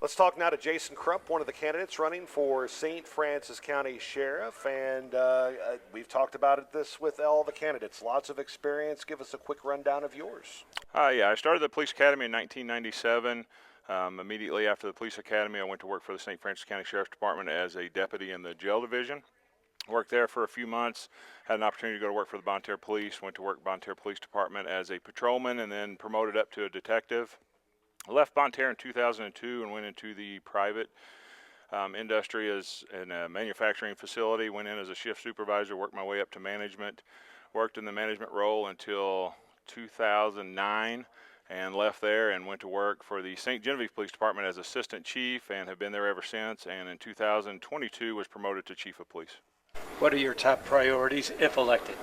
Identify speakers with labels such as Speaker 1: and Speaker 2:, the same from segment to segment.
Speaker 1: Let's talk now to Jasen Crump, one of the candidates running for St. Francis County Sheriff. And we've talked about this with all the candidates. Lots of experience. Give us a quick rundown of yours.
Speaker 2: I started the police academy in 1997. Immediately after the police academy, I went to work for the St. Francis County Sheriff's Department as a deputy in the jail division. Worked there for a few months, had an opportunity to go to work for the Bonne-Terre Police, went to work Bonne-Terre Police Department as a patrolman and then promoted up to a detective. I left Bonne-Terre in 2002 and went into the private industry as in a manufacturing facility, went in as a shift supervisor, worked my way up to management, worked in the management role until 2009 and left there and went to work for the St. Genevieve Police Department as assistant chief and have been there ever since, and in 2022 was promoted to chief of police.
Speaker 3: What are your top priorities if elected?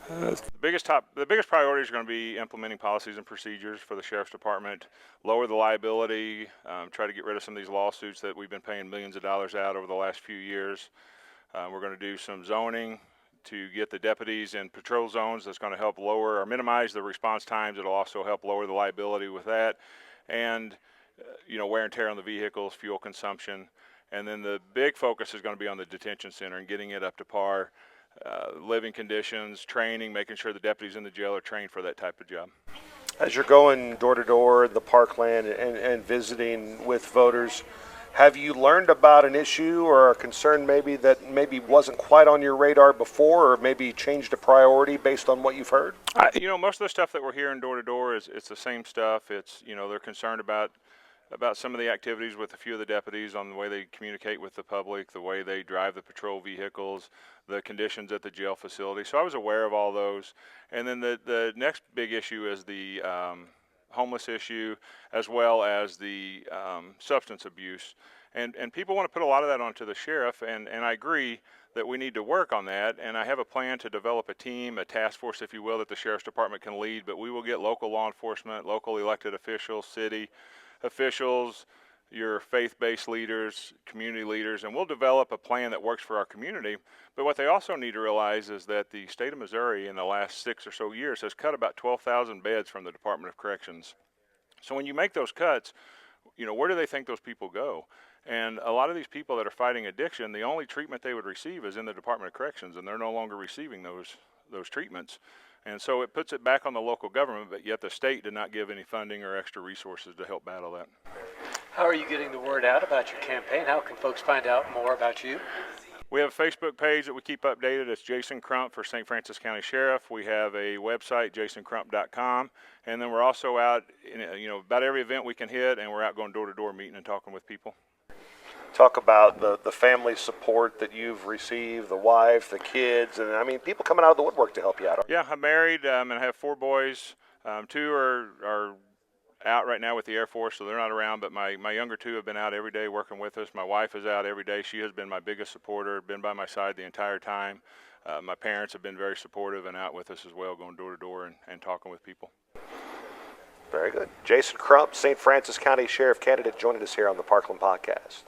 Speaker 2: The biggest priorities are going to be implementing policies and procedures for the Sheriff's Department, lower the liability, try to get rid of some of these lawsuits that we've been paying millions of dollars out over the last few years. We're going to do some zoning to get the deputies in patrol zones. That's going to help lower or minimize the response times. It'll also help lower the liability with that, and wear and tear on the vehicles, fuel consumption. And then the big focus is going to be on the detention center and getting it up to par. Living conditions, training, making sure the deputies in the jail are trained for that type of job.
Speaker 1: As you're going door to door in the Parkland and visiting with voters, have you learned about an issue or a concern that wasn't quite on your radar before, or maybe changed a priority based on what you've heard?
Speaker 2: Most of the stuff that we're hearing door to door it's the same stuff. It's they're concerned about some of the activities with a few of the deputies on the way they communicate with the public, the way they drive the patrol vehicles, the conditions at the jail facility. So I was aware of all those. And then the next big issue is the homeless issue, as well as the substance abuse. And people want to put a lot of that onto the sheriff, and I agree that we need to work on that. And I have a plan to develop a team, a task force, if you will, that the Sheriff's Department can lead, but we will get local law enforcement, local elected officials, city officials, your faith-based leaders, community leaders, and we'll develop a plan that works for our community. But what they also need to realize is that the state of Missouri in the last 6 or so years has cut about 12,000 beds from the Department of Corrections. So when you make those cuts, where do they think those people go? And a lot of these people that are fighting addiction, the only treatment they would receive is in the Department of Corrections, and they're no longer receiving those treatments. And so it puts it back on the local government, but yet the state did not give any funding or extra resources to help battle that.
Speaker 3: How are you getting the word out about your campaign? How can folks find out more about you?
Speaker 2: We have a Facebook page that we keep updated. It's Jasen Crump for St. Francis County Sheriff. We have a website, jasencrump.com. And then we're also out, about every event we can hit, and we're out going door to door meeting and talking with people.
Speaker 1: Talk about the family support that you've received, the wife, the kids, and people coming out of the woodwork to help you out.
Speaker 2: Yeah, I'm married and I have 4 boys. 2 are out right now with the Air Force, so they're not around, but my younger 2 have been out every day working with us. My wife is out every day. She has been my biggest supporter, been by my side the entire time. My parents have been very supportive and out with us as well, going door to door and talking with people.
Speaker 1: Very good. Jasen Crump, St. Francis County Sheriff candidate, joining us here on the Parkland Podcast.